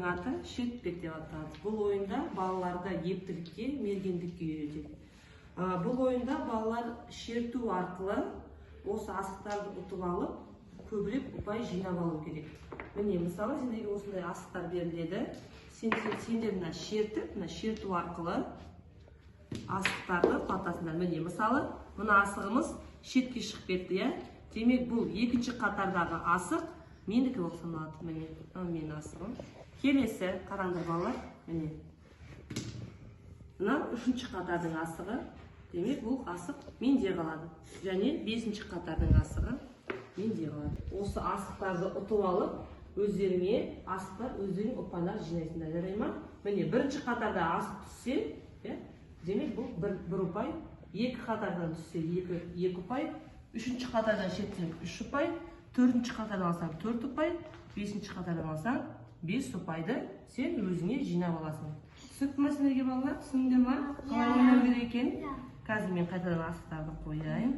аты шертпек деп аталады. Бұл ойында балаларда ептілікке, мергендікке үйретеді. Бұл ойында балалар шерту арқылы осы асықтарды ұтып алып, көбірек ұпай жинап алу керек. Міне, мысалы, сендерге осындай асықтар беріледі. Сендер мына шерту арқылы асықтарды палтасыңдар. Міне, мысалы, мына асығымыз шетке шығып кетті, иә? Демек, бұл екінші қатардағы асық мендікі болып саналады. Міне, менің асығым. Келесі, қараңдар балалар, міне. Мына үшінші қатардың асығы. Демек, бұл асық менде қалады. Және бесінші қатардың асығы менде қалады. Осы асықтарды ұтып алып, өздеріңе асықтар, өздерің ұпайлар жинайсыңдар, жарай ма? Міне, бірінші қатарда асық түссе, демек, бұл бір ұпай, екі қатардан түссе екі ұпай, үшінші қатардан шеттен үш ұпай, төртінші қатардан алсаң 4 ұпай, бесінші қатардан алсаң 5 ұпайды сен өзіңе жинап аласың. Түсінікті ме сендерге балалар? Түсіндіңдер ме? Қалай ойнау керек екенін? Қазір мен қайтадан асықтарды қояйын.